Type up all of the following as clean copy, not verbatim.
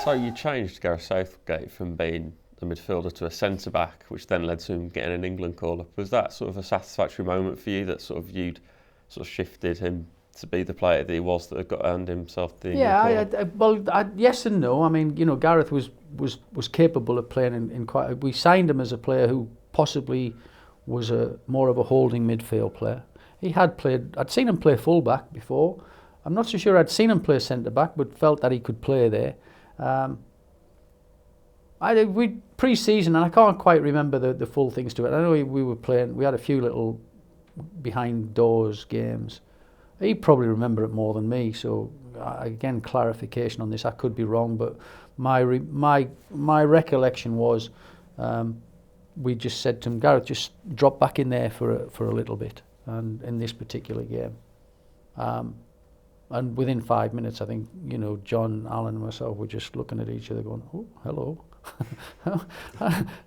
So you changed Gareth Southgate from being a midfielder to a centre-back, which then led to him getting an England call-up. Was that sort of a satisfactory moment for you, that sort of you'd sort of shifted him to be the player that he was, that had got earned himself the England call-up? Yes and no. I mean, you know, Gareth was capable of playing in quite. We signed him as a player who possibly was more of a holding midfield player. He had played. I'd seen him play full-back before. I'm not so sure I'd seen him play centre-back, but felt that he could play there. We pre-season, and I can't quite remember the full things to it. I know we were playing. We had a few little behind doors games. He'd probably remember it more than me. So again, clarification on this. I could be wrong, but my recollection was we just said to him, Gareth, just drop back in there for a little bit, and in this particular game. And within 5 minutes, I think, you know, John, Alan and myself were just looking at each other going, oh, hello.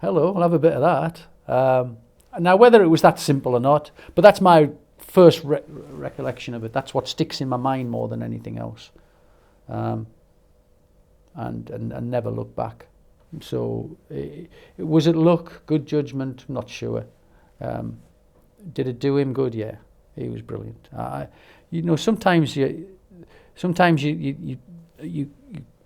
Hello, I'll have a bit of that. Now, whether it was that simple or not, but that's my first recollection of it. That's what sticks in my mind more than anything else. And never look back. So, was it luck, good judgment? Not sure. Did it do him good? Yeah, he was brilliant. You know, sometimes you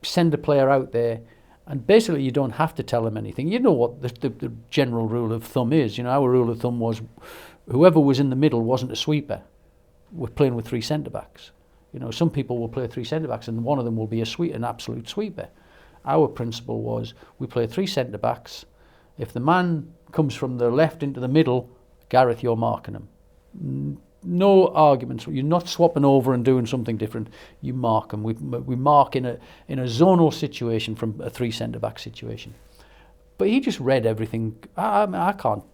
send a player out there, and basically you don't have to tell him anything. You know what the general rule of thumb is. You know, our rule of thumb was whoever was in the middle wasn't a sweeper. We're playing with 3 centre-backs. You know, some people will play 3 centre-backs and one of them will be an absolute sweeper. Our principle was we play 3 centre-backs. If the man comes from the left into the middle, Gareth, you're marking him. No arguments. You're not swapping over and doing something different. You mark them. We mark in a zonal situation from a 3 centre-back situation. But he just read everything. I can't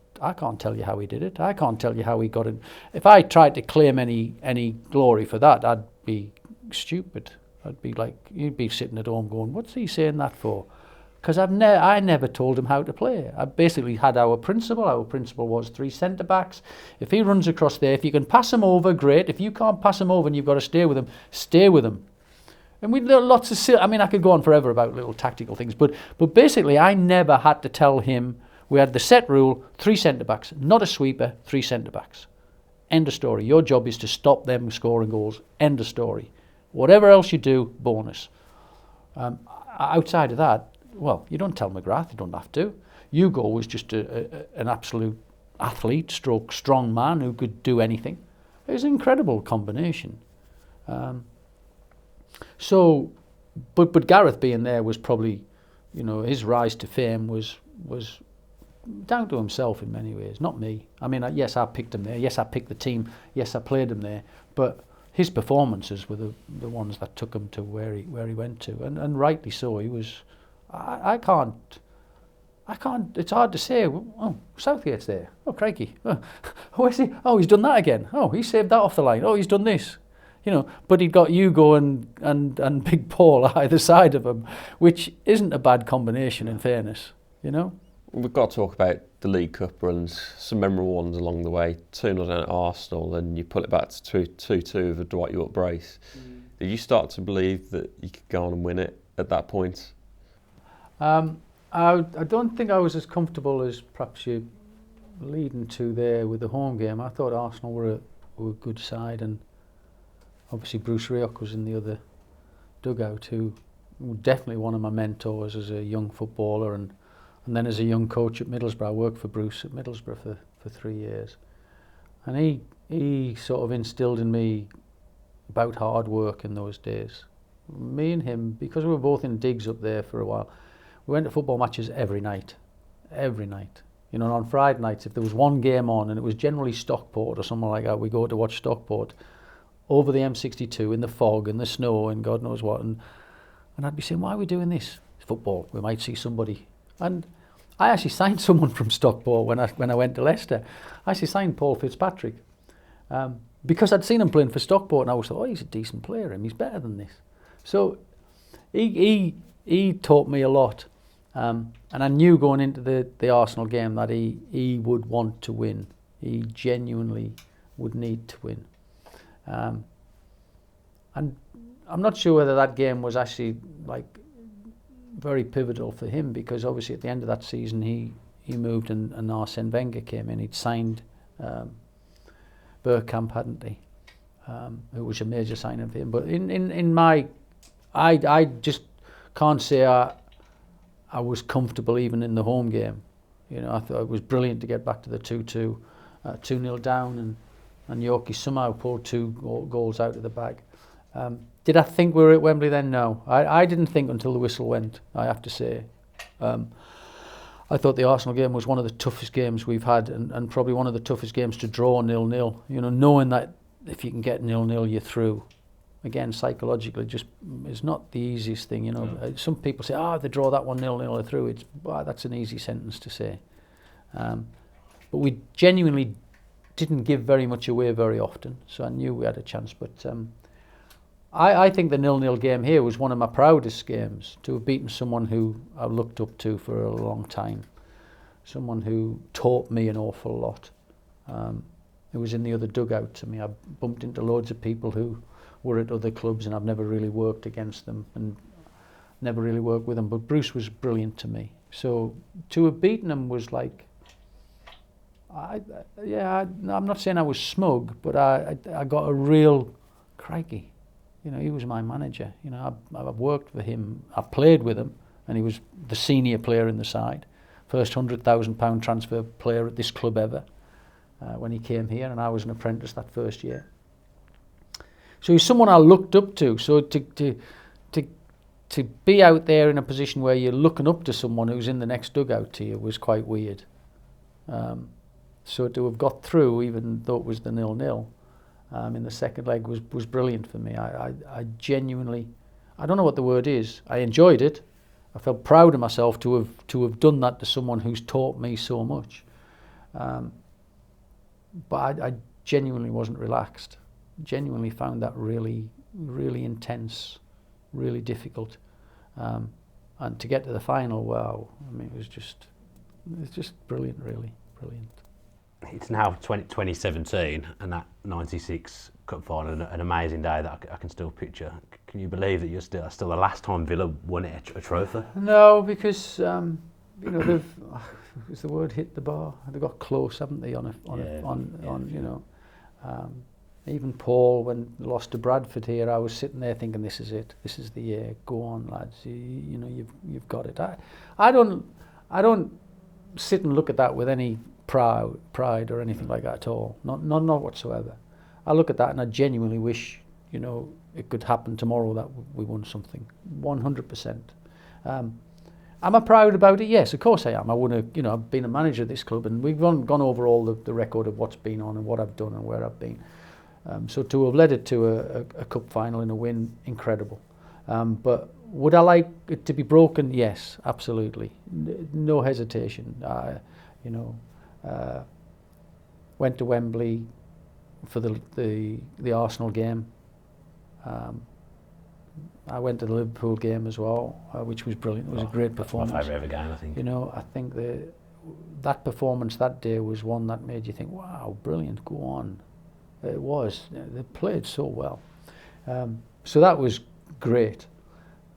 tell you how he did it. I can't tell you how he got it. If I tried to claim any glory for that, I'd be stupid. I'd be like, you'd be sitting at home going, what's he saying that for? Because I never told him how to play. I basically had our principle. Our principle was 3 centre-backs. If he runs across there, if you can pass him over, great. If you can't pass him over and you've got to stay with him, stay with him. And we did lots of... I mean, I could go on forever about little tactical things, but basically I never had to tell him. We had the set rule, 3 centre-backs, not a sweeper, 3 centre-backs. End of story. Your job is to stop them scoring goals. End of story. Whatever else you do, bonus. Outside of that, well, you don't tell McGrath, you don't have to. Hugo was just an absolute athlete, stroke, strong man who could do anything. It was an incredible combination. But Gareth being there was probably, you know, his rise to fame was down to himself in many ways, not me. I mean, yes, I picked him there. Yes, I picked the team. Yes, I played him there. But his performances were the ones that took him to where he went to, and rightly so. He was. I can't. It's hard to say. Oh, Southgate's there. Oh, crikey. Oh, is he? Oh, he's done that again. Oh, he saved that off the line. Oh, he's done this. You know, but he'd got Hugo and Big Paul either side of him, which isn't a bad combination in fairness. You know. We've got to talk about the League Cup runs, some memorable ones along the way. 2-0 down at Arsenal, and you pull it back to 2-2 with a Dwight York brace. Did you start to believe that you could go on and win it at that point? I don't think I was as comfortable as perhaps you leading to there with the home game. I thought Arsenal were a good side, and obviously Bruce Rioch was in the other dugout, who was definitely one of my mentors as a young footballer, and then as a young coach at Middlesbrough. I worked for Bruce at Middlesbrough for 3 years, and he sort of instilled in me about hard work in those days. Me and him, because we were both in digs up there for a while, we went to football matches every night. You know, on Friday nights, if there was one game on, and it was generally Stockport or something like that, we go to watch Stockport over the M62 in the fog and the snow and God knows what, and I'd be saying, why are we doing this? It's football. We might see somebody. And I actually signed someone from Stockport when I went to Leicester. I actually signed Paul Fitzpatrick because I'd seen him playing for Stockport, and I was like, oh, he's a decent player, and he's better than this. So he taught me a lot. And I knew going into the Arsenal game that he would want to win. He genuinely would need to win. And I'm not sure whether that game was actually like very pivotal for him, because obviously at the end of that season he moved and Arsene Wenger came in. He'd signed Bergkamp, hadn't he? Who was a major signing for him. But in my, I just can't say I was comfortable even in the home game. You know, I thought it was brilliant to get back to the 2-2, 2-0 down, and Yorkie somehow pulled 2 goals out of the bag. Did I think we were at Wembley then? No. I didn't think until the whistle went, I have to say. I thought the Arsenal game was one of the toughest games we've had, and probably one of the toughest games to draw 0-0. You know, knowing that if you can get 0-0, you're through. Again, psychologically, just it's not the easiest thing. You know, some people say, "Oh, if they draw that 1-0, they're through." That's an easy sentence to say. But we genuinely didn't give very much away very often, so I knew we had a chance. But I think the 0-0 game here was one of my proudest games, to have beaten someone who I looked up to for a long time, someone who taught me an awful lot. Who was in the other dugout to me. I bumped into loads of people who were at other clubs, and I've never really worked against them and never really worked with them. But Bruce was brilliant to me. So to have beaten him was like, I'm not saying I was smug, but I got a real crikey. You know, he was my manager. You know, I've worked for him. I've played with him, and he was the senior player in the side. First £100,000 transfer player at this club ever. When he came here, and I was an apprentice that first year. So he's someone I looked up to. So to be out there in a position where you're looking up to someone who's in the next dugout to you was quite weird. So to have got through, even though it was the 0-0, in the second leg was brilliant for me. I genuinely, I don't know what the word is. I enjoyed it. I felt proud of myself to have done that to someone who's taught me so much. But I genuinely wasn't relaxed. Genuinely found that really, really intense, really difficult. And to get to the final, wow! I mean, it was just brilliant, really brilliant. It's now 2017, and that 96 cup final, an amazing day that I can still picture. Can you believe that you're still the last time Villa won a trophy? No, because you know, they've, is the word hit the bar? They got close, haven't they? You know, even Paul, when lost to Bradford here, I was sitting there thinking, this is it. This is the year. Go on, lads. You know, you've got it. I don't sit and look at that with any pride or anything like that at all. Not whatsoever. I look at that and I genuinely wish, you know, it could happen tomorrow that we won something. 100%. Am I proud about it? Yes, of course I am. I want to, you know, I've been a manager of this club, and we've gone over all the record of what's been on and what I've done and where I've been. So to have led it to a cup final and a win, incredible. But would I like it to be broken? Yes, absolutely. No hesitation. You know, went to Wembley for the Arsenal game. I went to the Liverpool game as well, which was brilliant. It was a great performance. My favourite ever game, I think. You know, I think that performance that day was one that made you think, wow, brilliant, go on. It was. They played so well. So that was great.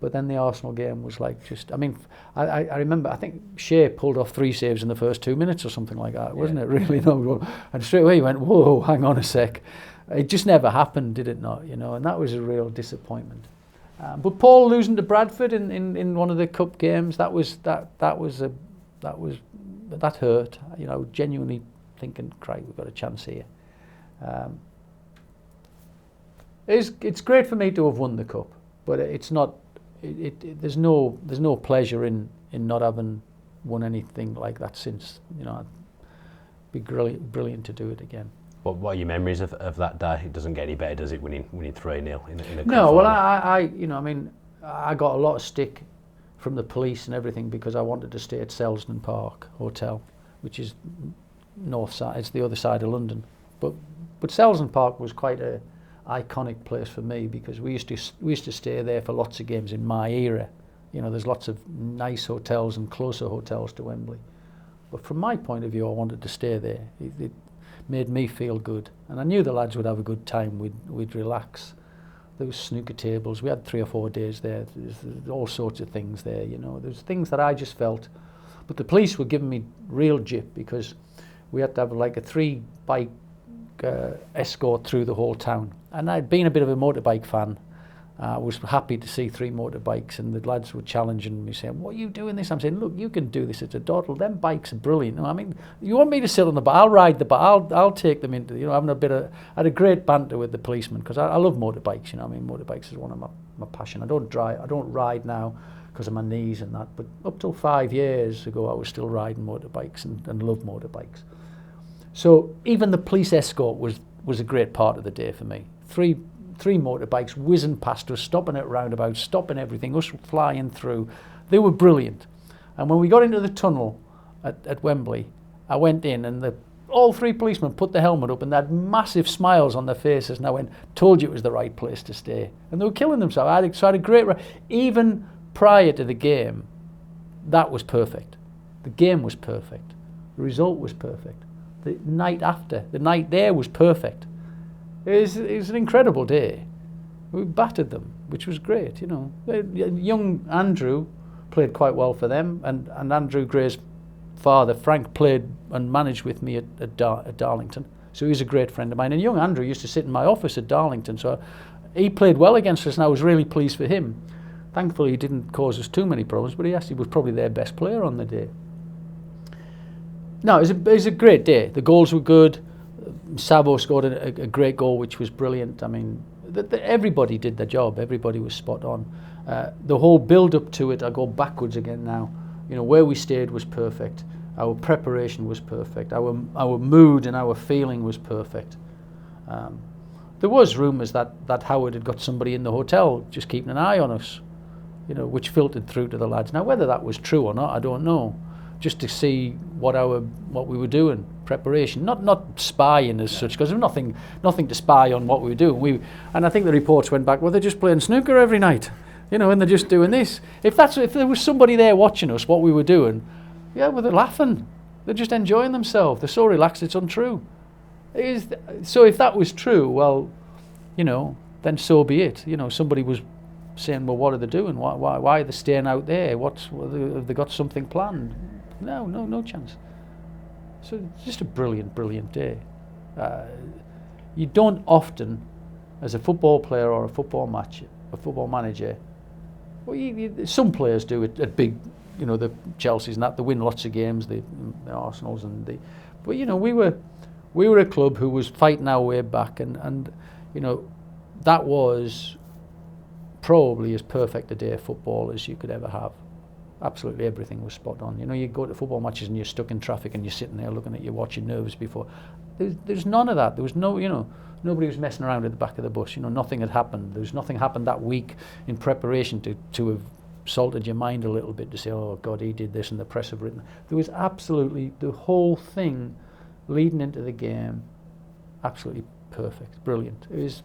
But then the Arsenal game was like just, I mean, I remember, I think Shea pulled off 3 saves in the first 2 minutes or something like that, wasn't it? Really? No. And straight away you went, whoa, hang on a sec. It just never happened, did it not? You know, and that was a real disappointment. But Paul losing to Bradford in one of the cup games, that hurt. You know, genuinely thinking, "Crikey, we've got a chance here." It's great for me to have won the cup, but it's not. There's no pleasure in not having won anything like that since. You know, it'd be brilliant to do it again. What are your memories of that day? It doesn't get any better, does it, winning 3-0 in a cup No, well, final? you know, I mean, I got a lot of stick from the police and everything because I wanted to stay at Selsdon Park Hotel, which is north side. It's the other side of London. But Selsdon Park was quite a iconic place for me because we used to stay there for lots of games in my era. You know, there's lots of nice hotels and closer hotels to Wembley. But from my point of view, I wanted to stay there. It made me feel good, and I knew the lads would have a good time. We'd relax, There was snooker tables. We had 3 or 4 days there. There's all sorts of things there, you know. There's things that I just felt. But the police were giving me real jip because we had to have like a 3-bike escort through the whole town. And I'd been a bit of a motorbike fan. I was happy to see 3 motorbikes, and the lads were challenging me, saying, "What are you doing this?" I'm saying, "Look, you can do this. It's a doddle. Them bikes are brilliant. I mean, you want me to sit on the bike? I'll ride the bike. I'll take them into, you know, having a bit of." I had a great banter with the policeman because I love motorbikes. You know, I mean, motorbikes is one of my passion. I don't ride now because of my knees and that. But up till 5 years ago, I was still riding motorbikes and loved motorbikes. So even the police escort was a great part of the day for me. Three motorbikes whizzing past us, stopping at roundabouts, stopping everything, us flying through. They were brilliant. And when we got into the tunnel at Wembley, I went in and all 3 policemen put the helmet up and they had massive smiles on their faces, and I went, "Told you it was the right place to stay." And they were killing themselves. I had a great... Even prior to the game, that was perfect. The game was perfect. The result was perfect. The night after, the night there was perfect. It was an incredible day. We battered them, which was great, you know. Young Andrew played quite well for them, and Andrew Gray's father, Frank, played and managed with me at Darlington. So he's a great friend of mine. And young Andrew used to sit in my office at Darlington, so he played well against us, and I was really pleased for him. Thankfully, he didn't cause us too many problems, but he was probably their best player on the day. No, it was a great day. The goals were good. Sabo scored a great goal, which was brilliant. I mean, everybody did their job. Everybody was spot on. The whole build-up to it, I go backwards again now. You know, where we stayed was perfect. Our preparation was perfect. Our mood and our feeling was perfect. There was rumours that Howard had got somebody in the hotel just keeping an eye on us, you know, which filtered through to the lads. Now, whether that was true or not, I don't know. Just to see what we were doing, preparation, not spying as such, because there was nothing to spy on what we were doing. And I think the reports went back, well, they're just playing snooker every night, you know, and they're just doing this. If there was somebody there watching us, what we were doing, yeah, well, they're laughing, they're just enjoying themselves, they're so relaxed it's untrue. So if that was true, well, you know, then so be it. You know, somebody was saying, well, what are they doing? Why are they staying out there? Have they got something planned? No chance. So it's just a brilliant, brilliant day. You don't often, as a football player or a football manager, well, some players do it at big, you know, the Chelseas and that, they win lots of games, the Arsenals but you know, we were a club who was fighting our way back, and you know, that was probably as perfect a day of football as you could ever have. Absolutely everything was spot on. You know, you go to football matches and you're stuck in traffic and you're sitting there looking at your watch, your nerves before. There's none of that. There was no, you know, nobody was messing around at the back of the bus. You know, nothing had happened. There was nothing happened that week in preparation to have salted your mind a little bit to say, oh God, he did this and the press have written. There was absolutely the whole thing leading into the game, absolutely perfect, brilliant. It was,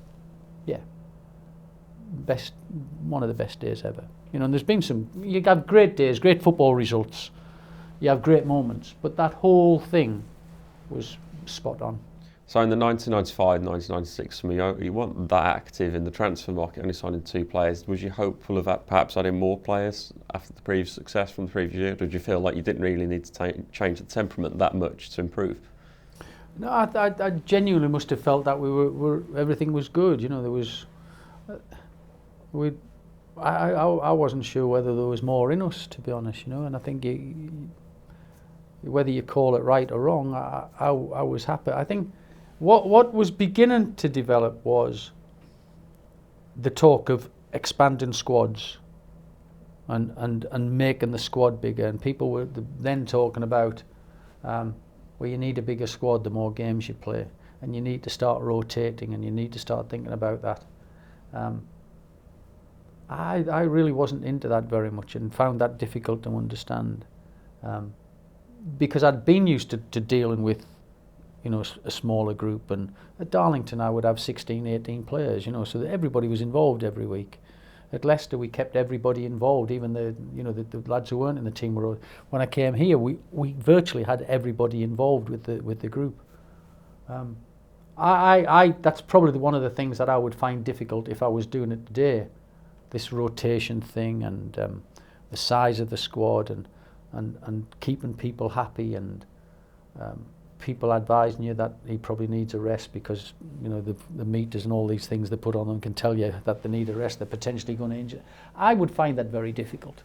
yeah, one of the best days ever. You know, and there's been you have great days, great football results, you have great moments, but that whole thing was spot on. So in the 1995-1996, you weren't that active in the transfer market, only signing 2 players. Was you hopeful of that, perhaps adding more players after the previous success from the previous year? Or did you feel like you didn't really need to change the temperament that much to improve? No, I genuinely must have felt that everything was good. You know, there was... I wasn't sure whether there was more in us, to be honest, you know, and I think whether you call it right or wrong, I was happy. I think what was beginning to develop was the talk of expanding squads and making the squad bigger, and people were then talking about, well, you need a bigger squad the more games you play, and you need to start rotating, and you need to start thinking about that. I really wasn't into that very much and found that difficult to understand, because I'd been used to dealing with, you know, a smaller group, and at Darlington I would have 16, 18 players, you know, so that everybody was involved every week. At Leicester we kept everybody involved, even the lads who weren't in the team were. When I came here, we virtually had everybody involved with the group. That's probably one of the things that I would find difficult if I was doing it today. This rotation thing and the size of the squad and keeping people happy and people advising you that he probably needs a rest because the meters and all these things they put on them can tell you that they need a rest. They're potentially going to injure. I would find that very difficult.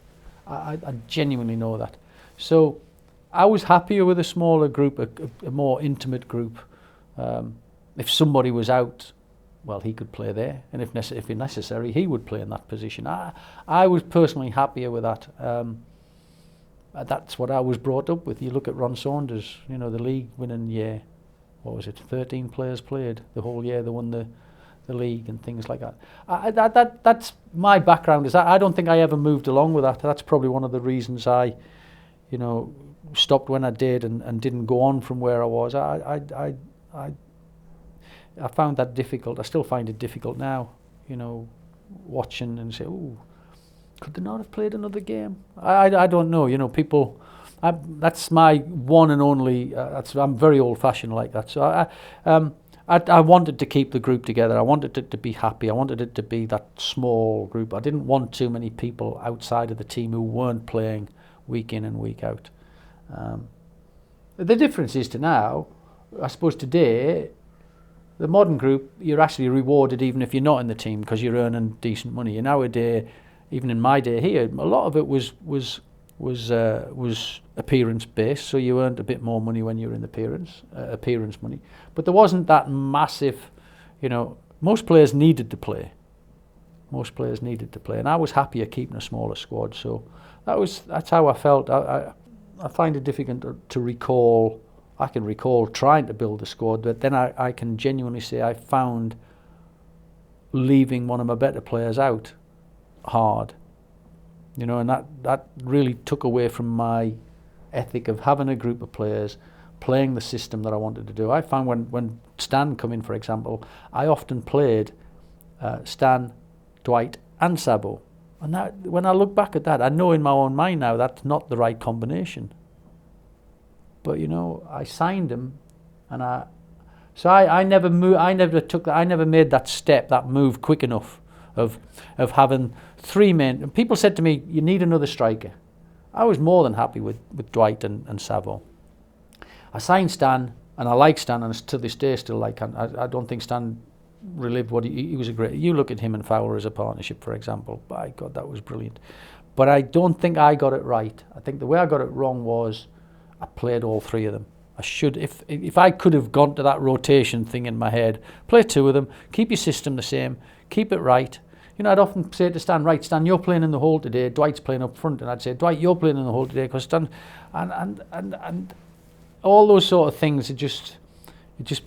I genuinely know that. So I was happier with a smaller group, a more intimate group. If somebody was out, well, he could play there, and if necessary, he would play in that position. I was personally happier with that. That's what I was brought up with. You look at Ron Saunders, the league winning year. What was it? 13 players played the whole year. They won the league and things like that. That's my background. Is that I don't think I ever moved along with that. That's probably one of the reasons I, stopped when I did and didn't go on from where I was. I found that difficult. I still find it difficult now, watching and say, "Ooh, could they not have played another game?" I don't know. People. That's my one and only. I'm very old-fashioned like that. So I wanted to keep the group together. I wanted it to be happy. I wanted it to be that small group. I didn't want too many people outside of the team who weren't playing week in and week out. The difference is to now, I suppose today, the modern group, you're actually rewarded even if you're not in the team because you're earning decent money. In our day, even in my day here, a lot of it was appearance based, so you earned a bit more money when you were in appearance money. But there wasn't that massive, most players needed to play. And I was happier keeping a smaller squad. So that's how I felt. I find it difficult to recall. I can recall trying to build a squad, but then I can genuinely say I found leaving one of my better players out hard. And that really took away from my ethic of having a group of players playing the system that I wanted to do. I found when Stan come in, for example, I often played Stan, Dwight and Sabo. And that, when I look back at that, I know in my own mind now that's not the right combination. But I signed him, and I never made that step, that move quick enough of having three men. And people said to me, "You need another striker." I was more than happy with Dwight and Savo. I signed Stan, and I like Stan, and to this day still like. I don't think Stan relived what he was a great. You look at him and Fowler as a partnership, for example. By God, that was brilliant. But I don't think I got it right. I think the way I got it wrong was I played all three of them. I should, if I could have gone to that rotation thing in my head, play two of them, keep your system the same, keep it right. I'd often say to Stan, "Right, Stan, you're playing in the hole today. Dwight's playing up front," and I'd say, "Dwight, you're playing in the hole today," because Stan, and all those sort of things. It just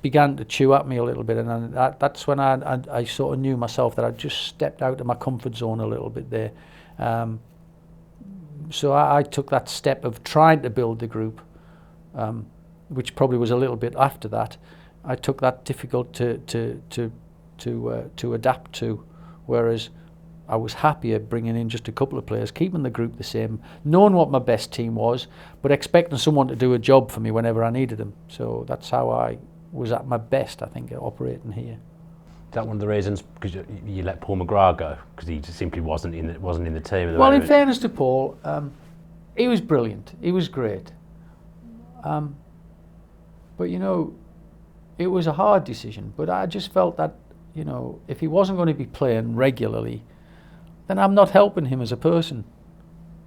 began to chew at me a little bit, and that's when I sort of knew myself that I'd just stepped out of my comfort zone a little bit there. So I took that step of trying to build the group, which probably was a little bit after that. I took that difficult to adapt to, whereas I was happier bringing in just a couple of players, keeping the group the same, knowing what my best team was, but expecting someone to do a job for me whenever I needed them. So that's how I was at my best, I think, operating here. Is that one of the reasons because you let Paul McGrath go because he just simply wasn't in the team? At the well, moment? In fairness to Paul, he was brilliant. He was great. But it was a hard decision. But I just felt that if he wasn't going to be playing regularly, then I'm not helping him as a person.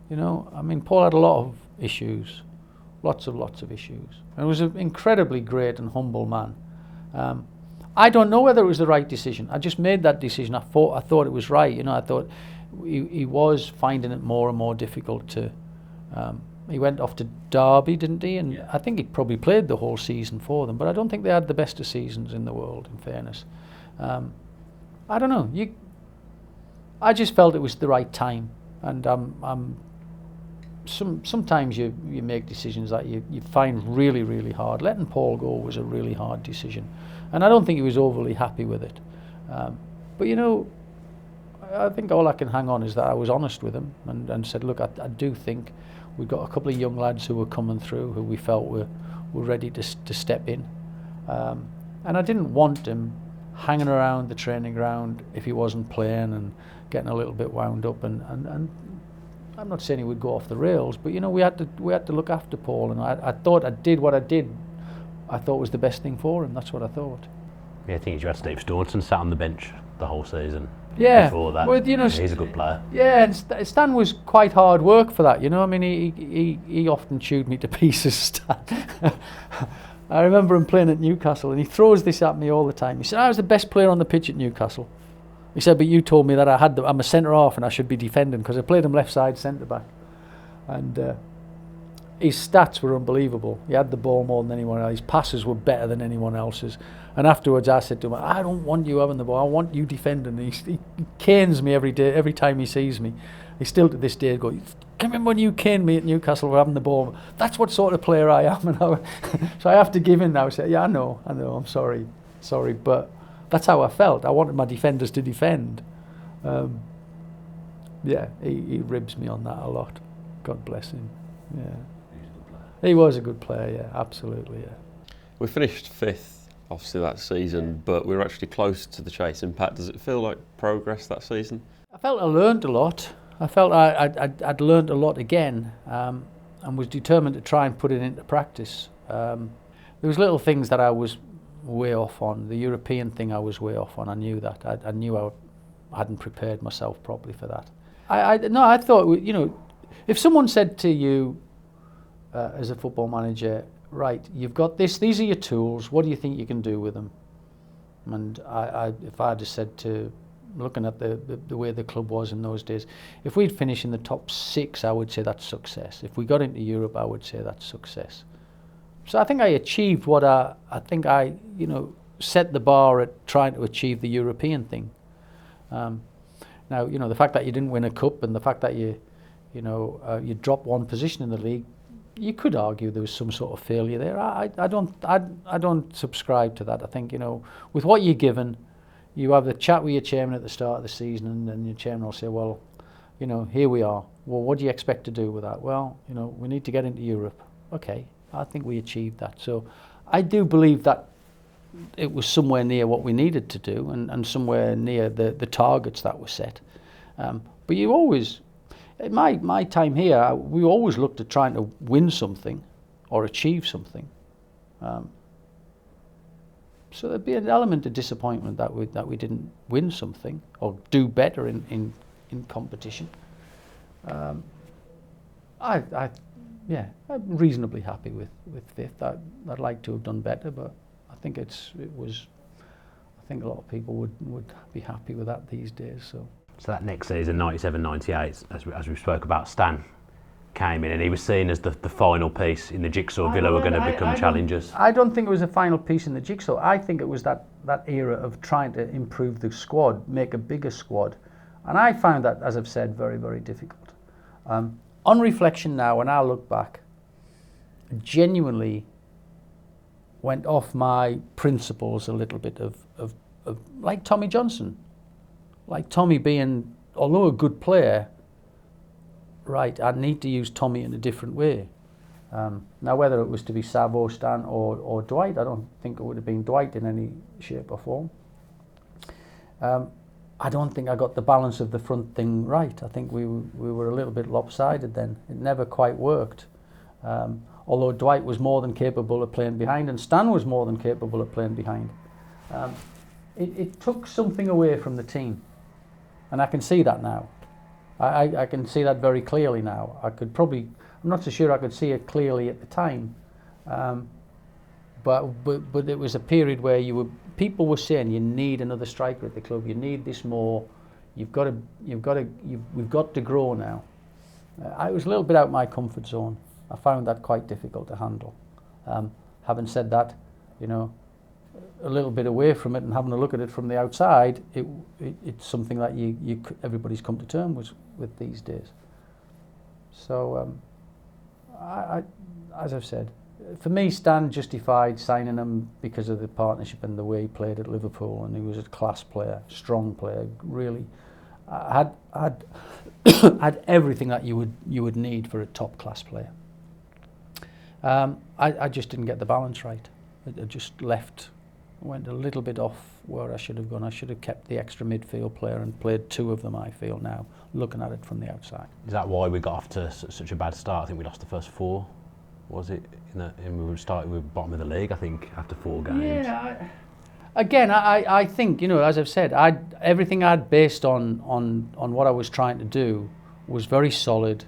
Paul had a lot of issues, lots of issues, and he was an incredibly great and humble man. I don't know whether it was the right decision. I just made that decision. I thought it was right. I thought he was finding it more and more difficult to. He went off to Derby, didn't he? And yeah. I think he probably played the whole season for them, but I don't think they had the best of seasons in the world, in fairness. I don't know. I just felt it was the right time, and sometimes you make decisions that you find really, really hard. Letting Paul go was a really hard decision, and I don't think he was overly happy with it. But I think all I can hang on is that I was honest with him and said, look, I do think we've got a couple of young lads who were coming through who we felt were ready to step in. And I didn't want him hanging around the training ground if he wasn't playing and getting a little bit wound up. And I'm not saying he would go off the rails, but you know, we had to look after Paul, and I thought I did what I did. I thought was the best thing for him. That's what I thought. Yeah, I think you had Steve Staunton sat on the bench the whole season. Yeah, Before that, well, you know, he's a good player. Yeah, and Stan was quite hard work for that. You know, I mean, he often chewed me to pieces. Stan. I remember him playing at Newcastle, and he throws this at me all the time. He said, "I was the best player on the pitch at Newcastle." He said, "But you told me that I'm a centre half and I should be defending because I played him left side centre back." And his stats were unbelievable. He had the ball more than anyone else. His passes were better than anyone else's. And afterwards, I said to him, "I don't want you having the ball. I want you defending." He canes me every day, every time he sees me. He still to this day goes, "Can you remember when you caned me at Newcastle for having the ball? That's what sort of player I am." And so I have to give in now. Say, "Yeah, I know. I'm sorry, but that's how I felt. I wanted my defenders to defend." Yeah, he ribs me on that a lot. God bless him. Yeah, he was a good player. Yeah, absolutely. Yeah. We finished 5th, obviously, that season, but we were actually close to the Chase Impact. Does it feel like progress that season? I felt I learned a lot. I felt I'd learned a lot again, and was determined to try and put it into practice. There was little things that I was way off on. The European thing I was way off on. I knew that. I knew I hadn't prepared myself properly for that. I thought, you know, if someone said to you as a football manager, "Right, you've got this, these are your tools, what do you think you can do with them?" And if I had just said to, looking at the way the club was in those days, if we'd finished in the top 6, I would say that's success. If we got into Europe, I would say that's success. So I think I achieved what I think I, you know, set the bar at trying to achieve the European thing. Now, you know, the fact that you didn't win a cup and the fact that you dropped one position in the league, you could argue there was some sort of failure there. I don't subscribe to that. I think, you know, with what you're given, you have the chat with your chairman at the start of the season, and then your chairman will say, "Well, you know, here we are. Well, what do you expect to do with that?" "Well, you know, we need to get into Europe." Okay, I think we achieved that. So I do believe that it was somewhere near what we needed to do, and somewhere near the targets that were set. But you always, in my time here, we always looked at trying to win something or achieve something. So there'd be an element of disappointment that we didn't win something or do better in competition. I'm reasonably happy with 5th. I'd like to have done better, but I think I think a lot of people would be happy with that these days. So that next season, 97-98, as we spoke about, Stan came in and he was seen as the final piece in the jigsaw. Villa were going to become challengers. I don't think it was a final piece in the jigsaw. I think it was that era of trying to improve the squad, make a bigger squad. And I found that, as I've said, very, very difficult. On reflection now, when I look back, I genuinely went off my principles a little bit of like Tommy Johnson. Like Tommy being, although a good player, right, I need to use Tommy in a different way. Now, whether it was to be Savo, Stan or Dwight, I don't think it would have been Dwight in any shape or form. I don't think I got the balance of the front thing right. I think we were a little bit lopsided then. It never quite worked. Although Dwight was more than capable of playing behind and Stan was more than capable of playing behind. It took something away from the team. And I can see that now. I can see that very clearly now. I'm not so sure I could see it clearly at the time. But it was a period where people were saying you need another striker at the club. You need this more. We've got to grow now. I was a little bit out of my comfort zone. I found that quite difficult to handle. Having said that, you know, a little bit away from it and having a look at it from the outside, it's something that everybody's come to terms with these days. So, as I've said, for me, Stan justified signing him because of the partnership and the way he played at Liverpool, and he was a class player, strong player, really had had everything that you would need for a top class player. I just didn't get the balance right. I just left went a little bit off where I should have gone. I should have kept the extra midfield player and played 2 of them, I feel now, looking at it from the outside. Is that why we got off to such a bad start? I think we lost the first 4, was it? And we were starting with bottom of the league, I think, after 4 games. Yeah. I think, as I've said, everything I'd based on what I was trying to do was very solid,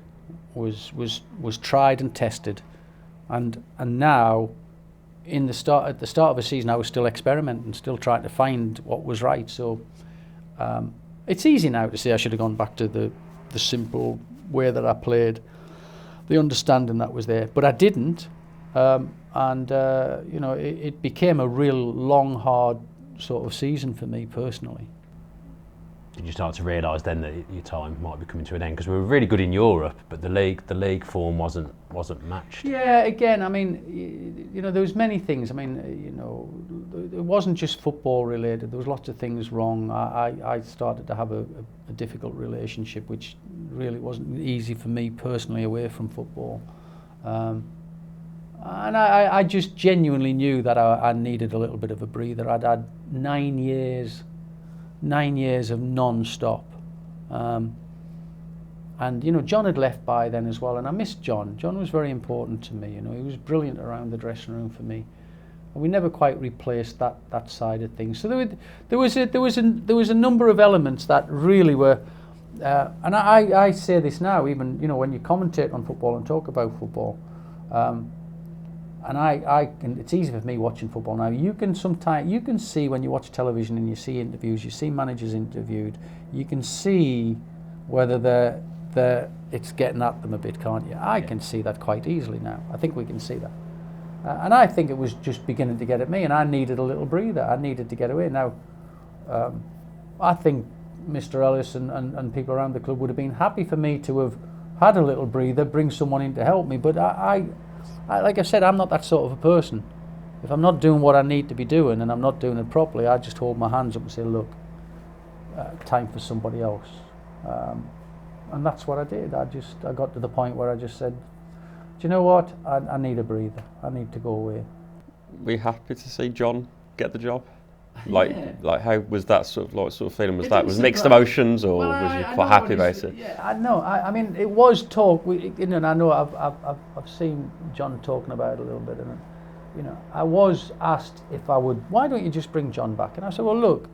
was tried and tested, and now at the start of a season I was still experimenting, still trying to find what was right. So it's easy now to say I should have gone back to the simple way that I played, the understanding that was there, but I didn't. It became a real long, hard sort of season for me personally. Did you start to realise then that your time might be coming to an end? Because we were really good in Europe, but the league form wasn't matched. Yeah, again, I mean, there was many things. I mean, it wasn't just football related. There was lots of things wrong. I started to have a difficult relationship, which really wasn't easy for me personally away from football. And I just genuinely knew that I needed a little bit of a breather. I'd had 9 years of non-stop. And, John had left by then as well, and I missed John. John was very important to me. He was brilliant around the dressing room for me. And we never quite replaced that side of things. So there was a number of elements that really were, and I say this now, even, when you commentate on football and talk about football, and it's easy for me watching football now. You can see when you watch television and you see interviews, you see managers interviewed, you can see whether it's getting at them a bit, can't you? I can see that quite easily now. I think we can see that. And I think it was just beginning to get at me, and I needed a little breather. I needed to get away. Now, I think Mr. Ellis and people around the club would have been happy for me to have had a little breather, bring someone in to help me, but I like I said, I'm not that sort of a person. If I'm not doing what I need to be doing and I'm not doing it properly, I just hold my hands up and say, look, time for somebody else. And that's what I did. I got to the point where I just said, do you know what? I need a breather. I need to go away. Were you happy to see John get the job? Like how was that sort of feeling? Was mixed emotions, or was you quite happy about it? Yeah, I know. I mean, it was talk. And I know I've seen John talking about it a little bit, and I was asked if I would. Why don't you just bring John back? And I said, well, look,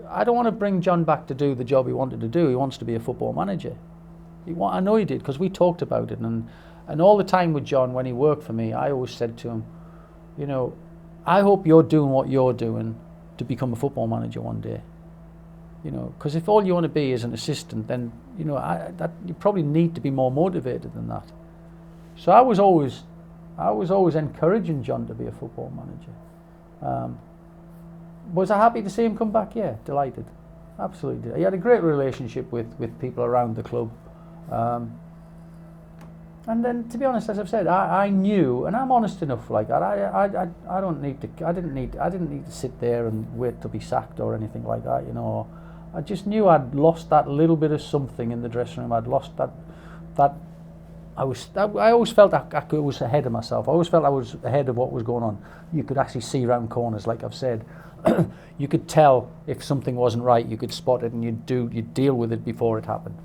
I don't want to bring John back to do the job he wanted to do. He wants to be a football manager. I know he did, because we talked about it, and all the time with John when he worked for me, I always said to him, I hope you're doing what you're doing to become a football manager one day. Because if all you want to be is an assistant, then you probably need to be more motivated than that. So I was always encouraging John to be a football manager. Was I happy to see him come back? Yeah, delighted, absolutely. He had a great relationship with people around the club. And then, to be honest, as I've said, I knew, and I'm honest enough like that. I didn't need to sit there and wait to be sacked or anything like that. I just knew I'd lost that little bit of something in the dressing room. I'd lost that. I always felt I was ahead of myself. I always felt I was ahead of what was going on. You could actually see round corners, like I've said. You could tell if something wasn't right. You could spot it, and you'd deal with it before it happened.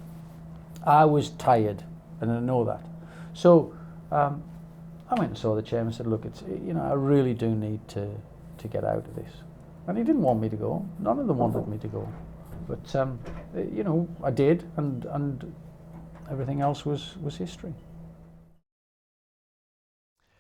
I was tired, and I know that. So I went and saw the chairman and said, look, I really do need to get out of this. And he didn't want me to go. None of them wanted me to go. But, I did, and everything else was history.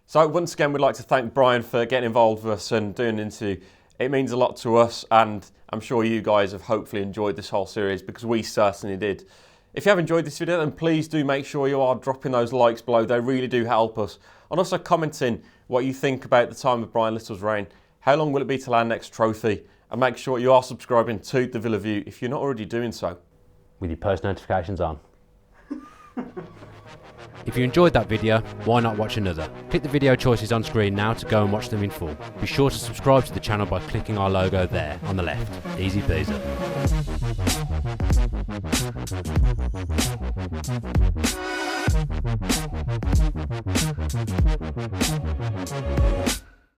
So once again, we'd like to thank Brian for getting involved with us and doing an interview. It means a lot to us, and I'm sure you guys have hopefully enjoyed this whole series, because we certainly did. If you have enjoyed this video, then please do make sure you are dropping those likes below. They really do help us. And also commenting what you think about the time of Brian Little's reign. How long will it be till our next trophy? And make sure you are subscribing to The Villa View if you're not already doing so. With your post notifications on. If you enjoyed that video, why not watch another? Click the video choices on screen now to go and watch them in full. Be sure to subscribe to the channel by clicking our logo there on the left. Easy peasy.